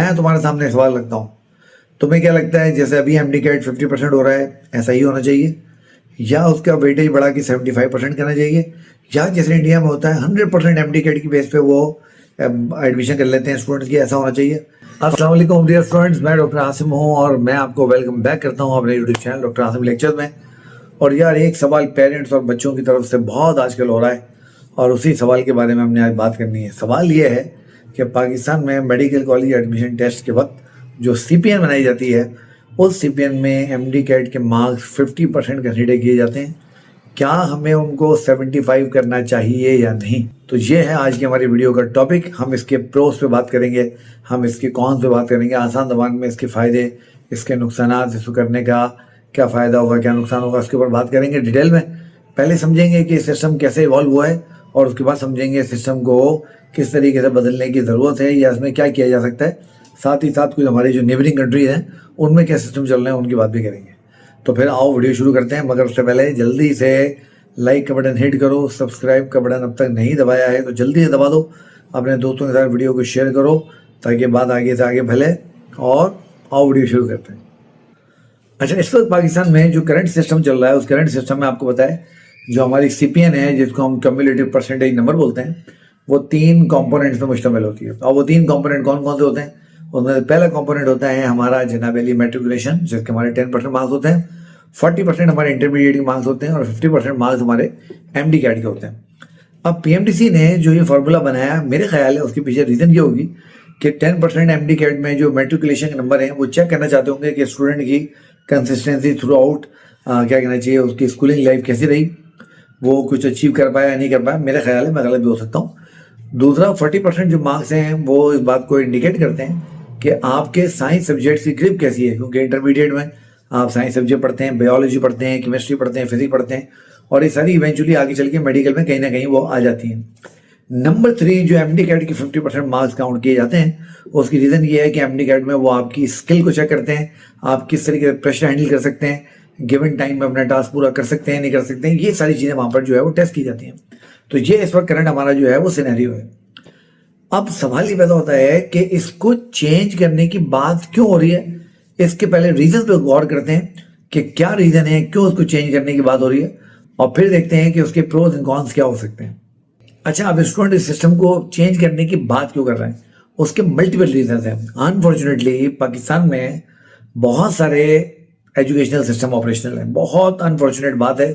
میں تمہارے سامنے سوال رکھتا ہوں، تمہیں کیا لگتا ہے جیسے ابھی ایم ڈی کیٹ 50% ہو رہا ہے ایسا ہی ہونا چاہیے، یا اس کا ویٹیج بڑھا کے 75% کرنا چاہیے، یا جیسے انڈیا میں ہوتا ہے 100% ایم ڈی کیٹ کی بیس پہ وہ ایڈمیشن کر لیتے ہیں اسٹوڈنٹس کی، ایسا ہونا چاہیے؟ السلام علیکم ڈیئر اسٹوڈنٹس، میں ڈاکٹر عاصم ہوں اور میں آپ کو ویلکم بیک کرتا ہوں اپنے YouTube channel doctor Asim lecture میں۔ اور یار ایک سوال پیرنٹس اور بچوں کی طرف سے بہت آج کل ہو رہا ہے اور اسی سوال کے بارے میں ہم نے آج بات کرنی ہے۔ سوال یہ ہے کہ پاکستان میں میڈیکل کالج ایڈمیشن ٹیسٹ کے وقت جو سی پی این بنائی جاتی ہے اس سی پی این میں ایم ڈی کیٹ کے مارکس 50% کنسیڈر کیے جاتے ہیں، کیا ہمیں ان کو 75 کرنا چاہیے یا نہیں؟ تو یہ ہے آج کی ہماری ویڈیو کا ٹاپک۔ ہم اس کے پروز پہ بات کریں گے، ہم اس کے کونس پہ بات کریں گے، آسان زبان میں اس کے فائدے، اس کے نقصانات، اس کو کرنے کا کیا فائدہ ہوگا کیا نقصان ہوگا، اس کے اوپر بات کریں گے ڈیٹیل میں۔ پہلے سمجھیں گے کہ سسٹم کیسے ایوالو ہوا ہے اور اس کے بعد سمجھیں گے سسٹم کو کس طریقے سے بدلنے کی ضرورت ہے یا اس میں کیا کیا جا سکتا ہے۔ ساتھ ہی ساتھ کچھ ہماری جو نیبرنگ کنٹریز ہیں ان میں کیا سسٹم چل رہے ہیں ان کی بات بھی کریں گے۔ تو پھر آؤ ویڈیو شروع کرتے ہیں، مگر اس سے پہلے جلدی سے لائک کا بٹن ہٹ کرو، سبسکرائب کا بٹن اب تک نہیں دبایا ہے تو جلدی سے دبا دو، اپنے دوستوں کے ساتھ ویڈیو کو شیئر کرو تاکہ بات آگے سے آگے پھیلے۔ اور آؤ ویڈیو شروع کرتے ہیں۔ اچھا، اس وقت پاکستان میں جو کرنٹ سسٹم چل رہا ہے اس کرنٹ سسٹم میں آپ کو پتہ ہے جو ہماری سی پی این ہے جس کو ہم کمیولیٹیو پرسنٹیج نمبر بولتے ہیں، وہ 3 کمپوننٹس میں مشتمل ہوتی ہے۔ اور وہ 3 کمپوننٹ کون کون سے ہوتے ہیں؟ ان میں پہلا کمپوننٹ ہوتا ہے ہمارا جناب علی میٹریکولیشن، جس کے ہمارے 10% مارکس ہوتے ہیں، 40% ہمارے انٹرمیڈیٹ کے مارکس ہوتے ہیں اور 50% مارکس ہمارے ایم ڈی کیٹ کے ہوتے ہیں۔ اب پی ایم ڈی سی نے جو یہ فارمولا بنایا، میرے خیال ہے اس کے پیچھے ریزن یہ ہوگی کہ 10% ایم ڈی کیٹ میں جو میٹریکولیشن کے نمبر ہیں وہ چیک کرنا چاہتے ہوں گے کہ اسٹوڈنٹ کی کنسسٹنسی تھرو آؤٹ کیا کہنا چاہیے، اس کی اسکولنگ لائف کیسی رہی، وہ کچھ اچیو کر پایا یا نہیں کر پایا۔ میرے خیال ہے میں غلط بھی ہو سکتا ہوں۔ دوسرا 40% جو مارکس ہیں وہ اس بات کو انڈیکیٹ کرتے ہیں کہ آپ کے سائنس سبجیکٹس کی گرپ کیسی ہے، کیونکہ انٹرمیڈیٹ میں آپ سائنس سبجیکٹ پڑھتے ہیں، بایولوجی پڑھتے ہیں، کیمسٹری پڑھتے ہیں، فزکس پڑھتے ہیں، اور یہ ساری ایونچولی آگے چل کے میڈیکل میں کہیں نہ کہیں وہ آ جاتی ہیں۔ نمبر 3 جو ایم ڈی کیٹ کی 50% مارکس کاؤنٹ کیے جاتے ہیں، اس کی ریزن یہ ہے کہ ایم ڈی کیٹ میں وہ آپ کی اسکل کو چیک کرتے ہیں، آپ کس طریقے سے پریشر ہینڈل کر سکتے ہیں، گیون ٹائم میں اپنا ٹاسک پورا کر سکتے ہیں نہیں کر سکتے ہیں، یہ ساری چیزیں وہاں پر جو ہے وہ ٹیسٹ کی جاتی ہیں۔ تو یہ اس وقت کرنٹ ہمارا جو ہے وہ سینیریو ہے۔ اب سوال یہ پیدا ہوتا ہے کہ اس کو چینج کرنے کی بات کیوں ہو رہی ہے؟ اس کے پہلے ریزن پہ غور کرتے ہیں کہ کیا ریزن ہے، کیوں اس کو چینج کرنے کی بات ہو رہی ہے، اور پھر دیکھتے ہیں کہ اس کے پروز اینڈ کونس کیا ہو سکتے ہیں۔ اچھا، اب اسٹوڈنٹ اس سسٹم کو چینج کرنے کی بات کیوں کر رہے ہیں؟ اس کے ملٹیپل ریزنز ہیں۔ انفارچونیٹلی پاکستان میں بہت سارے ایجوکیشنل سسٹم آپریشنل ہیں، بہت انفارچونیٹ بات ہے،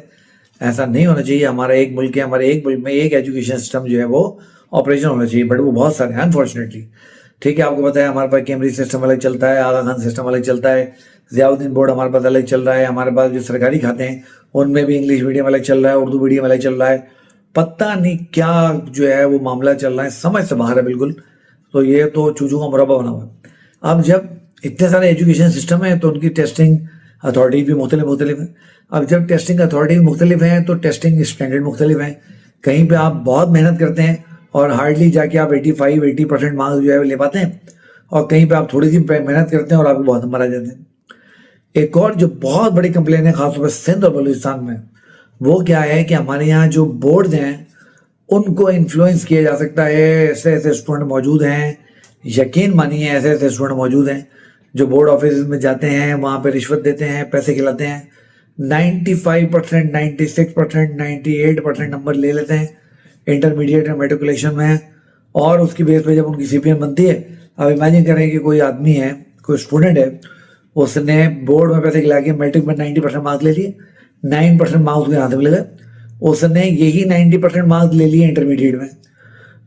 ایسا نہیں ہونا چاہیے۔ ہمارا ایک ملک ہے، ہمارے ایک ملک میں ایک ایجوکیشن سسٹم جو ہے وہ آپریشن ہونا چاہیے، بٹ وہ بہت سارے ہیں انفارچونیٹلی۔ ٹھیک ہے، آپ کو پتہ ہے ہمارے پاس کیمبرج سسٹم الگ چلتا ہے، آغا خان سسٹم الگ چلتا ہے، ضیاء الدین بورڈ ہمارے پاس الگ چل رہا ہے، ہمارے پاس جو سرکاری کھاتے ہیں ان میں بھی انگلش میڈیم الگ چل رہا ہے، اردو میڈیم الگ چل رہا ہے، پتہ نہیں کیا جو ہے وہ معاملہ چل رہا ہے، سمجھ سے باہر ہے بالکل۔ تو یہ تو چوچو کا مربع بنا ہوا ہے۔ اب جب اتنے سارے ایجوکیشن سسٹم ہیں تو ان کی ٹیسٹنگ اتھارٹیز بھی مختلف ہیں۔ اب جب ٹیسٹنگ اتھارٹیز مختلف ہیں تو ٹیسٹنگ اسٹینڈرڈ مختلف ہیں۔ کہیں پہ آپ بہت محنت کرتے ہیں اور ہارڈلی جا کے آپ 80% مارکس جو ہے وہ لے پاتے ہیں، اور کہیں پہ آپ تھوڑی سی محنت کرتے ہیں اور آپ کو بہت نمبر آ جاتے ہیں۔ ایک اور جو بہت بڑی کمپلین ہے خاص طور پر سندھ اور بلوچستان میں، وہ کیا ہے کہ ہمارے یہاں جو بورڈز ہیں ان کو انفلوئنس کیا جا سکتا ہے۔ ایسے ایسے اسٹوڈنٹ موجود ہیں، یقین مانیے ایسے ایسے اسٹوڈنٹ موجود ہیں جو بورڈ آفیسز میں جاتے ہیں، وہاں پہ رشوت دیتے ہیں، پیسے کھلاتے ہیں، 95%، 96%، 98% نمبر لے لیتے ہیں انٹرمیڈیٹ اور میٹریکولیشن میں، اور اس کی بیس پہ جب ان کی سی پی این بنتی ہے، اب امیجن کریں کہ کوئی آدمی ہے، کوئی اسٹوڈنٹ ہے، اس نے بورڈ میں پیسے کھلا کے میٹرک میں 90% مارکس لے لیے، 9% مارکس کے ہاتھ میں لگے، اس نے یہی 90% مارکس لے لیے انٹرمیڈیٹ میں۔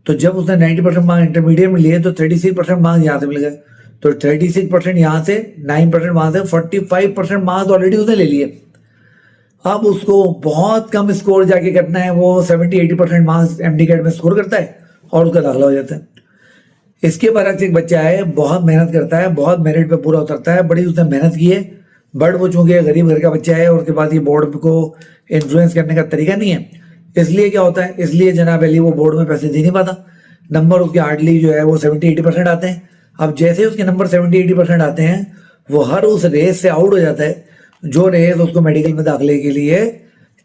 تو جب اس نے 90% مارکس انٹرمیڈیٹ میں لیے تو 36% مارکس یہاں سے مل گئے، تو 36% یہاں سے، 9% وہاں سے، 45% مارکس آلریڈی اس نے لے لیے۔ اب اس کو بہت کم اسکور جا کے کرنا ہے، وہ 70-80% مارکس ایم ڈی کیٹ میں اسکور کرتا ہے اور اس کا داخلہ ہو جاتا ہے۔ اس کے برعکس ایک بچہ ہے، بہت محنت کرتا ہے، بہت میرٹ پہ پورا اترتا ہے، بڑی اس نے محنت کی ہے، بٹ وہ چونکہ غریب گھر کا بچہ ہے اور اس کے بعد یہ بورڈ کو انفلوئنس کرنے کا طریقہ نہیں ہے، اس لیے کیا ہوتا ہے، اس لیے جناب علی وہ بورڈ میں پیسے دے نہیں پاتا، نمبر اس کے ہارڈلی جو ہے وہ 70-80% آتے ہیں۔ اب جیسے اس کے نمبر 70-80% آتے ہیں، وہ ہر اس ریس سے آؤٹ ہو جاتا ہے جو ریس اس کو میڈیکل میں داخلے کے لیے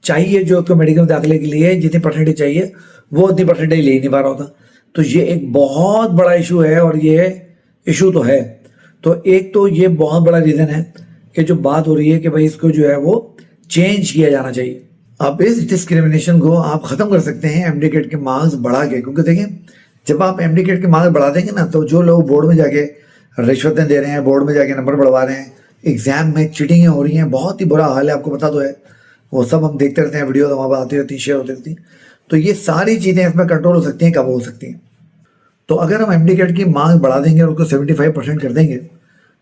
چاہیے، جو اس کو میڈیکل میں داخلے کے لیے جتنی پرسنٹیج چاہیے وہ اتنی پرسنٹیج لے ہی نہیں پا رہا ہوتا۔ تو یہ ایک بہت بڑا ایشو ہے، اور یہ ایشو تو ہے. تو ایک تو یہ بہت بڑا ریزن ہے کہ جو بات ہو رہی ہے کہ بھائی اس کو جو ہے وہ چینج کیا جانا چاہیے. اب اس ڈسکریمنیشن کو آپ ختم کر سکتے ہیں ایم ڈی کیٹ کے مارکس بڑھا کے. کیونکہ دیکھیں جب آپ ایم ڈی کیٹ کے مارکس بڑھا دیں گے نا تو جو لوگ بورڈ میں جا کے رشوتیں دے رہے ہیں, بورڈ میں جا کے نمبر بڑھوا رہے ہیں, ایگزام میں چیٹنگیں ہو رہی ہیں, بہت ہی برا حال ہے, آپ کو پتا تو ہے, وہ سب ہم دیکھتے رہتے ہیں, ویڈیوز ہمارے آتی رہتی ہیں, شیئر ہوتی رہتی ہیں. تو یہ ساری چیزیں اس میں کنٹرول ہو سکتی ہیں, کب ہو سکتی ہیں. تو اگر ہم ایم ڈی کیٹ کی مارکس بڑھا دیں گے اور اس کو 75% کر دیں گے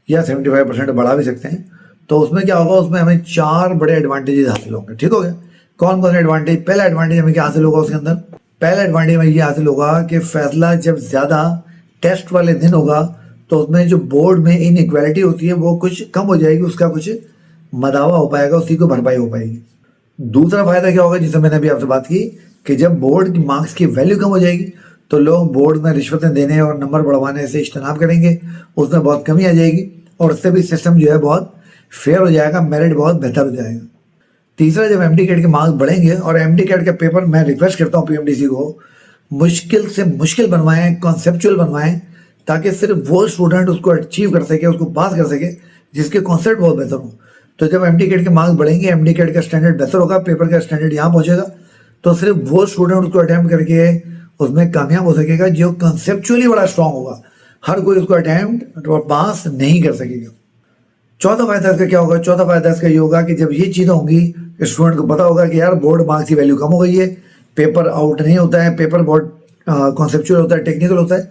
یا 75% بڑھا بھی سکتے ہیں, تو اس میں کیا ہوگا, اس میں ہمیں 4 بڑے ایڈوانٹیجز حاصل ہوں گے. ٹھیک ہو گیا. کون کون سے ایڈوانٹیج؟ پہلا ایڈوانٹیج ہمیں کیا حاصل ہوگا اس کے اندر؟ پہلا ایڈوانٹیج ہمیں یہ حاصل ہوگا کہ فیصلہ جب زیادہ ٹیسٹ والے دن ہوگا تو اس میں جو بورڈ میں ان ایکویلٹی ہوتی ہے وہ کچھ کم ہو جائے گی, اس کا کچھ مداوع ہو پائے گا, اسی کو بھرپائی ہو پائے گی. دوسرا فائدہ کیا ہوگا, جس سے میں نے ابھی آپ سے بات کی, کہ جب بورڈ کی مارکس کی ویلیو کم ہو جائے گی تو لوگ بورڈ میں رشوتیں دینے اور نمبر بڑھوانے سے اجتناب کریں گے, اس میں بہت کمی آ جائے گی اور اس سے بھی سسٹم جو ہے بہت فیئر ہو جائے گا, میرٹ بہت بہتر ہو جائے گا. تیسرا, جب ایم ڈی کیٹ کے مارکس بڑھیں گے, اور ایم ڈی کیٹ کا پیپر میں ریکویسٹ کرتا ہوں پی ایم ڈی سی کو مشکل سے مشکل بنوائیں, کانسیپچول بنوائیں, تاکہ صرف وہ اسٹوڈنٹ اس کو اچیو کر سکے, اس کو پاس کر سکے جس کے کانسیپٹ بہت بہتر ہوں. تو جب ایم ڈی کیٹ کے مارکس بڑھیں گے, ایم ڈی کیٹ کا اسٹینڈرڈ بہتر ہوگا, پیپر کا اسٹینڈرڈ یہاں پہنچے گا, تو صرف وہ اسٹوڈنٹ اس کو اٹیمپٹ کر کے اس میں کامیاب ہو سکے گا جو کنسیپچولی بڑا اسٹرانگ ہوگا. ہر کوئی اس کو اٹیمپٹ اور پاس نہیں کر سکے گا. چوتھا فائدہ اس کا کیا ہوگا؟ چوتھا فائدہ اس کا یہ ہوگا کہ جب یہ چیزیں ہوں گی, اسٹوڈنٹ کو پتا ہوگا کہ یار بورڈ مارکس کی ویلیو کم ہو گئی ہے, پیپر آؤٹ نہیں ہوتا ہے, پیپر بہت کانسیپچوئل ہوتا ہے, ٹیکنیکل ہوتا ہے,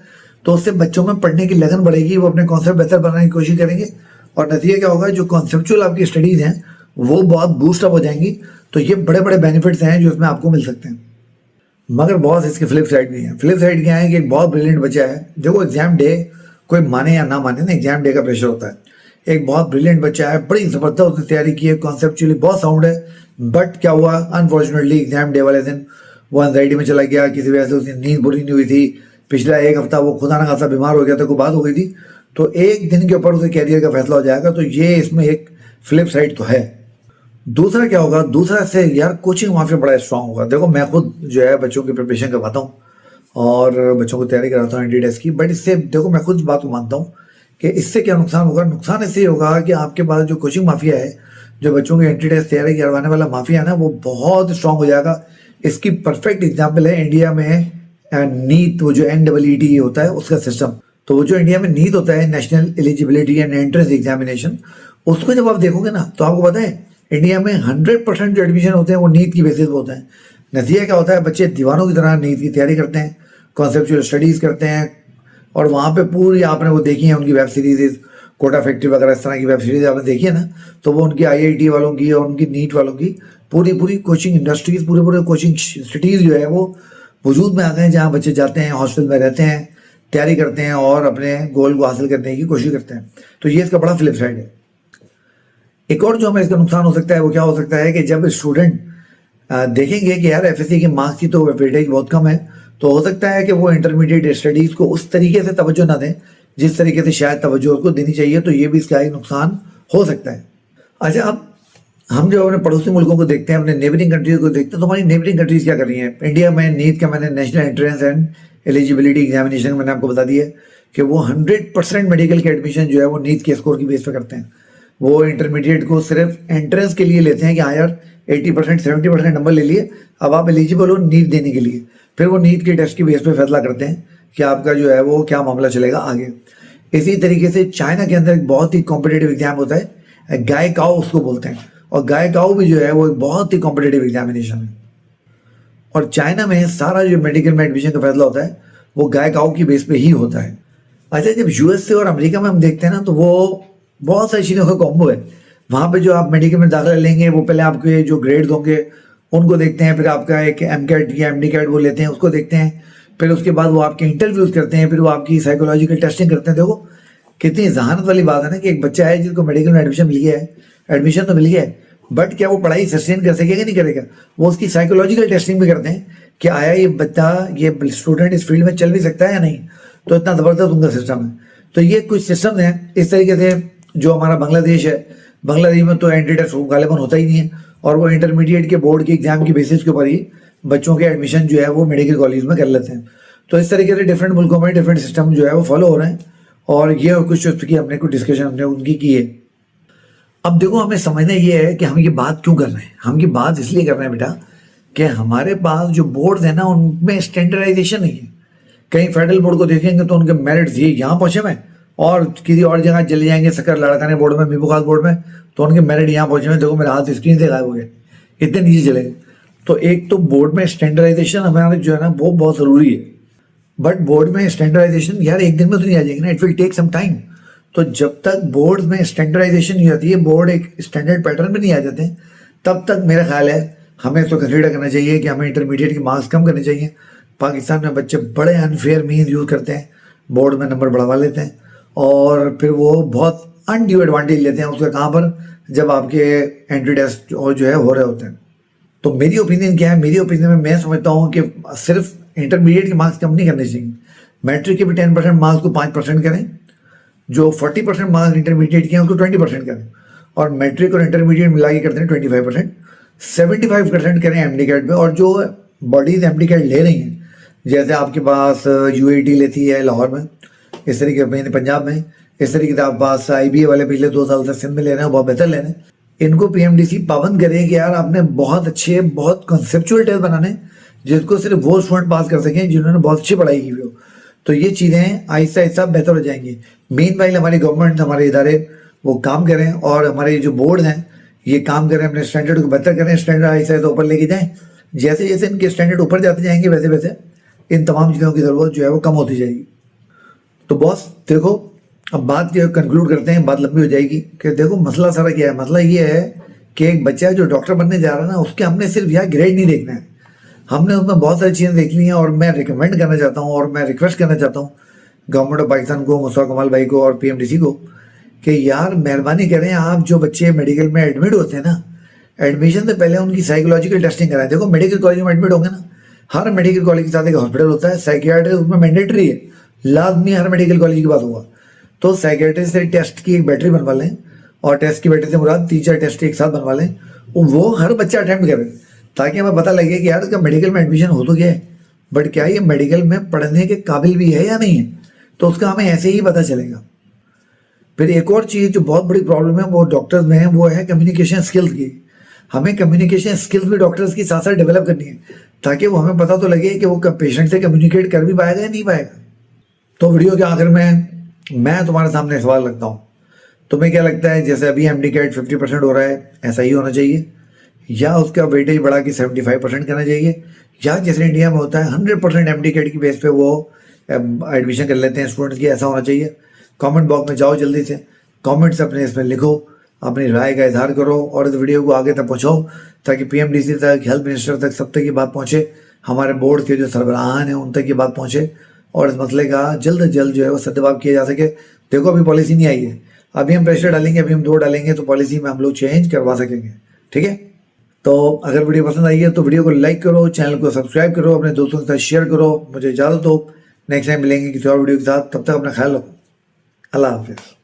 تو اس سے بچوں میں پڑھنے کی لگن بڑھے گی, وہ اپنے کانسیپٹ بہتر بنانے کی کوشش کریں گے, اور نتیجہ کیا ہوگا, جو کانسیپچوئل آپ کی اسٹڈیز ہیں وہ بہت بوسٹ اپ ہو جائیں گی. تو یہ بڑے بڑے بینیفٹس ہیں جو اس میں آپ کو مل سکتے ہیں. مگر بہت اس کے فلپ سائڈ بھی ہیں. فلپ سائڈ کیا ہے کہ ایک بہت بریلینٹ بچہ ہے, دیکھو ایگزام ڈے کوئی مانے یا نہ مانے نا, ایگزام ڈے کا پریشر ہوتا ہے. ایک بہت بریلینٹ بچہ ہے, بڑی زبردست اس نے تیاری کی ہے, کانسیپچولی بہت ساؤنڈ ہے, بٹ کیا ہوا, انفارچونیٹلی ایگزام ڈے والے دن وہ انزائٹی میں چلا گیا, کسی وجہ سے اس کی نیند پوری نہیں ہوئی تھی, پچھلا ایک ہفتہ وہ خدا نہ خاصا بیمار ہو گیا تھا, کوئی بات ہو گئی تھی, تو ایک دن کے اوپر اسے کیریئر کا فیصلہ ہو جائے گا. تو یہ اس میں ایک فلپ سائڈ تو ہے. دوسرا کیا ہوگا, دوسرا سے یار کوچنگ مافیا بڑا اسٹرانگ ہوگا. دیکھو میں خود جو ہے بچوں کی پریپریشن کرواتا ہوں اور بچوں کو تیاری کراتا ہوں اینٹی ٹیسٹ کی, بٹ اس سے دیکھو میں خود بات کو مانتا ہوں کہ اس سے کیا نقصان ہوگا. نقصان اس سے ہوگا کہ آپ کے پاس جو کوچنگ مافیا ہے, جو بچوں کی اینٹی ٹیسٹ تیاری کروانے والا مافیا ہے نا, وہ بہت اسٹرانگ ہو جائے گا. اس کی پرفیکٹ ایگزامپل ہے انڈیا میں نیٹ, وہ جو NEET ہوتا ہے اس کا سسٹم. تو وہ جو انڈیا میں نیٹ ہوتا ہے, national eligibility and entrance examination, اس کو جب آپ دیکھو گے نا تو آپ کو پتا ہے انڈیا میں 100% جو ایڈمیشن ہوتے ہیں وہ نیٹ کی بیسس پہ ہوتے ہیں. نتیجہ کیا ہوتا ہے, بچے دیوانوں کی طرح نیٹ کی تیاری کرتے ہیں, کانسیپچوئل اسٹڈیز کرتے ہیں, اور وہاں پہ پوری آپ نے وہ دیکھی ہیں ان کی ویب سیریز, کوٹا فیکٹری وغیرہ اس طرح کی ویب سیریز آپ نے دیکھی ہے نا, تو وہ ان کی IIT والوں کی اور ان کی نیٹ والوں کی پوری کوچنگ انڈسٹریز, پورے کوچنگ سٹیز جو ہے وہ وجود میں آ گئے ہیں, جہاں بچے جاتے ہیں, ہاسٹل میں رہتے ہیں, تیاری کرتے ہیں اور اپنے گول کو حاصل کرنے کی کوشش کرتے ہیں. تو یہ اس کا بڑا فلپ سائڈ ہے. ایک اور جو ہمیں اس کا نقصان ہو سکتا ہے وہ کیا ہو سکتا ہے کہ جب اسٹوڈنٹ دیکھیں گے کہ یار FSC کی مارکس کی تو ویٹیج بہت کم ہے, تو ہو سکتا ہے کہ وہ انٹرمیڈیٹ اسٹڈیز کو اس طریقے سے توجہ نہ دیں جس طریقے سے شاید توجہ اس کو دینی چاہیے. تو یہ بھی اس کا ایک نقصان ہو سکتا ہے. اچھا, اب ہم جو اپنے پڑوسی ملکوں کو دیکھتے ہیں, اپنے نیبرنگ کنٹریز کو دیکھتے ہیں, تو ہماری نیبرنگ کنٹریز کیا کر رہی ہیں. انڈیا میں نیٹ کا میں نے national entrance and eligibility examination میں نے آپ کو بتا دیا ہے کہ وہ 100% میڈیکل کے ایڈمیشن جو ہے وہ نیٹ کے اسکور کی بیس پہ کرتے ہیں. وہ انٹرمیڈیٹ کو صرف انٹرنس کے لیے لیتے ہیں کہ ہاں یار 80% 70% نمبر لے لیے, اب آپ ایلیجیبل ہو نیٹ دینے کے لیے. پھر وہ نیٹ کے ٹیسٹ کی بیس پہ فیصلہ کرتے ہیں کہ آپ کا جو ہے وہ کیا معاملہ چلے گا آگے. اسی طریقے سے چائنا کے اندر ایک بہت ہی کمپٹیٹیو ایگزام ہوتا ہے, گائے کاؤ اس کو بولتے ہیں, اور گائے کاؤ بھی جو ہے وہ ایک بہت ہی کمپٹیٹیو ایگزامینیشن ہے. اور چائنا میں سارا جو میڈیکل میں ایڈمیشن کا فیصلہ ہوتا ہے وہ گائے کاؤ کی بیس پہ ہی ہوتا ہے. اچھا, جب USA اور امریکہ میں ہم دیکھتے ہیں نا, تو وہ بہت ساری چیزوں کا کومبو ہے. وہاں پہ جو آپ میڈیکل میں داخلہ لیں گے وہ پہلے آپ کے جو گریڈز ہوں گے ان کو دیکھتے ہیں, پھر آپ کا ایک MCAT یا MD وہ لیتے ہیں, اس کو دیکھتے ہیں, پھر اس کے بعد وہ آپ کے انٹرویوز کرتے ہیں, پھر وہ آپ کی سائیکولوجیکل ٹیسٹنگ کرتے ہیں. دیکھو کتنی ذہانت والی بات ہے نا کہ ایک بچہ ہے جس کو میڈیکل میں ایڈمیشن تو مل گیا ہے, بٹ کیا وہ پڑھائی سسٹین کر سکے گا نہیں کرے گا. وہ اس کی سائیکولوجیکل ٹیسٹنگ بھی کرتے ہیں کہ آیا یہ بچہ, یہ اسٹوڈنٹ اس فیلڈ میں چل بھی سکتا ہے یا نہیں. تو اتنا زبردست ان کا سسٹم ہے. تو یہ کچھ سسٹم ہیں اس طریقے سے. جو ہمارا بنگلہ دیش ہے, بنگلہ دیش میں تو اینٹی ٹیسٹ غالباً ہوتا ہی نہیں ہے, اور وہ انٹرمیڈیٹ کے بورڈ کے ایگزام کی بیسس کے اوپر ہی بچوں کے ایڈمیشن جو ہے وہ میڈیکل کالج میں کر لیتے ہیں. تو اس طریقے سے ڈفرینٹ ملکوں میں ڈفرینٹ سسٹم جو ہے وہ فالو ہو رہے ہیں, اور یہ کچھ اس کی ہم نے کچھ ڈسکشن ہم نے ان کی ہے. اب دیکھو ہمیں سمجھنا یہ ہے کہ ہم یہ بات کیوں کر رہے ہیں. ہم یہ بات اس لیے کر رہے ہیں بیٹا کہ ہمارے پاس جو بورڈ ہیں نا ان میں اسٹینڈرڈائزیشن نہیں ہے. کہیں فیڈرل بورڈ کو دیکھیں گے تو ان کے میرٹس یہ یہاں پہنچے ہوئے, اور کسی اور جگہ چلے جائیں گے سکر لاڑکانے بورڈ میں, میبو خاص بورڈ میں, تو ان کے میرٹ یہاں پہنچے ہوئے. دیکھو میرا ہاتھ اسکرین سے غائب ہو گیا, اتنے نیچے چلے گئے. تو ایک تو بورڈ میں اسٹینڈرڈائزیشن ہمارے جو ہے نا وہ بہت ضروری ہے. بٹ بورڈ میں اسٹینڈرڈائزیشن یار ایک دن میں تو نہیں آ جائے گی نا, it will take some time. تو جب تک بورڈ میں اسٹینڈرڈائزیشن نہیں ہوتی ہے, بورڈ ایک اسٹینڈرڈ پیٹرن میں نہیں آ جاتے ہیں, تب تک میرا خیال ہے ہمیں تو کنسیڈر کرنا چاہیے کہ ہمیں انٹرمیڈیٹ کے مارکس کم کرنے چاہیے. پاکستان میں بچے بڑے انفیئر مینز یوز کرتے ہیں, بورڈ میں نمبر بڑھوا لیتے ہیں, اور پھر وہ بہت انڈیو ایڈوانٹیج لیتے ہیں اس کا. کہاں پر؟ جب آپ کے انٹری ٹیسٹ جو ہے ہو رہے ہوتے ہیں. تو میری اوپینین کیا ہے؟ میری اوپینین میں سمجھتا ہوں کہ صرف انٹرمیڈیٹ کے مارکس کم نہیں کرنے چاہیے. میٹرک کے بھی 10% مارکس کو 5% کریں, جو 40% مارکس انٹرمیڈیٹ کے ہیں اس کو 20% کریں, اور میٹرک اور انٹرمیڈیٹ ملا کے کرتے ہیں 25%. 75% کریں ایم ڈی کیٹ پہ. اور جو باڈیز ایم ڈی کیٹ لے رہی ہیں, جیسے آپ کے پاس یو اے ٹی لیتی ہے لاہور میں, اس طریقے میں پنجاب میں, اس طریقے سے آپ پاس آئی بی اے والے پچھلے 2 سال سے سندھ میں لے رہے ہیں, بہت بہتر لے رہے ہیں. ان کو پی ایم ڈی سی پابند کریں کہ یار آپ نے بہت اچھے بہت کنسیپچول ٹیسٹ بنانے جس کو صرف وہ اسٹوڈنٹ پاس کر سکیں جنہوں نے بہت اچھی پڑھائی کی ہوئی ہو. تو یہ چیزیں آہستہ آہستہ بہتر ہو جائیں گی. مین وائل ہماری گورنمنٹ, ہمارے ادارے وہ کام کریں, اور ہمارے جو بورڈ ہیں یہ کام کریں, اپنے اسٹینڈرڈ کو بہتر کریں, اسٹینڈرڈ آہستہ آہستہ اوپر لے کے جائیں. جیسے جیسے ان کے اسٹینڈرڈ اوپر جاتے جائیں گے ویسے ویسے ان تمام چیزوں کی ضرورت جو ہے وہ کم ہوتی جائے گی. تو باس دیکھو اب بات جو کنکلوڈ کرتے ہیں, بات لمبی ہو جائے گی. کہ دیکھو مسئلہ سارا کیا ہے؟ مسئلہ یہ ہے کہ ایک بچہ جو ڈاکٹر بننے جا رہا ہے نا, اس کے ہم نے صرف یہاں گریڈ نہیں دیکھنا ہے, ہم نے اس میں بہت ساری چیزیں دیکھ لی ہیں. اور میں ریکمینڈ کرنا چاہتا ہوں اور میں ریکویسٹ کرنا چاہتا ہوں گورنمنٹ آف پاکستان کو, مصطفیٰ کمال بھائی کو اور پی ایم ڈی سی کو, کہ یار مہربانی کریں آپ جو بچے میڈیکل میں ایڈمٹ ہوتے ہیں نا, ایڈمیشن سے پہلے ان کی سائیکولوجیکل ٹیسٹنگ کرائیں. دیکھو میڈیکل کالج میں ایڈمٹ ہوں گے نا, ہر میڈیکل کالج کے ساتھ ایک ہاسپٹل ہوتا ہے, سائیکیاٹرسٹ اس میں مینڈیٹری ہے, لازمی ہر میڈیکل کالج کی بات ہوگا. تو سائیکیاٹرسٹ سے ٹیسٹ کی ایک بیٹری بنوا لیں, اور ٹیسٹ کی بیٹری سے مراد 3-4 ٹیسٹ ایک ساتھ بنوا لیں, وہ ہر بچہ اٹیمپٹ کرے, تاکہ ہمیں پتہ لگے کہ یار اس کا میڈیکل میں ایڈمیشن ہو تو گیا ہے, بٹ کیا یہ میڈیکل میں پڑھنے کے قابل بھی ہے یا نہیں ہے, تو اس کا ہمیں ایسے ہی پتہ چلے گا. پھر ایک اور چیز جو بہت بڑی پرابلم ہے وہ ڈاکٹرز میں ہے, وہ ہے کمیونیکیشن اسکلز کی. ہمیں کمیونیکیشن اسکلز بھی ڈاکٹرز کی ساتھ ساتھ ڈیولپ کرنی ہے, تاکہ وہ ہمیں پتہ تو لگے کہ وہ پیشنٹ سے کمیونیکیٹ کر بھی پائے گا یا نہیں پائے گا. تو ویڈیو کے آخر میں تمہارے سامنے سوال رکھتا ہوں, تمہیں کیا لگتا ہے جیسے ابھی ایم ڈی کیٹ 50% ہو رہا ہے ایسا ہی ہونا چاہیے, یا اس کا ویٹیج بڑھا کے 75% کرنا چاہیے, یا جیسے انڈیا میں ہوتا ہے 100% ایم ڈی کیٹ کی بیس پہ وہ ایڈمیشن کر لیتے ہیں اسٹوڈنٹس کی, ایسا ہونا چاہیے؟ کامنٹ باکس میں جاؤ, جلدی سے کامنٹس اپنے اس میں لکھو, اپنی رائے کا اظہار کرو, اور اس ویڈیو کو آگے تک پہنچاؤ تاکہ پی ایم ڈی سی تک, ہیلتھ منسٹر تک, سب تک یہ بات پہنچے, ہمارے بورڈ کے جو سربراہان ہیں ان تک یہ بات پہنچے, اور اس مسئلے کا جلد از جلد جو ہے وہ سدباب کیا جا سکے. دیکھو ابھی پالیسی نہیں آئی ہے, ابھی ہم پریشر ڈالیں گے, ابھی ہم 2 ڈالیں گے تو پالیسی میں ہم لوگ چینج کروا سکیں گے. ٹھیک ہے, تو اگر ویڈیو پسند آئی ہے تو ویڈیو کو لائک کرو, چینل کو سبسکرائب کرو, اپنے دوستوں کے ساتھ شیئر کرو. مجھے اجازت دو, نیکسٹ ٹائم ملیں گے کسی اور ویڈیو کے ساتھ, تب تک اپنا خیال رکھو. اللہ حافظ.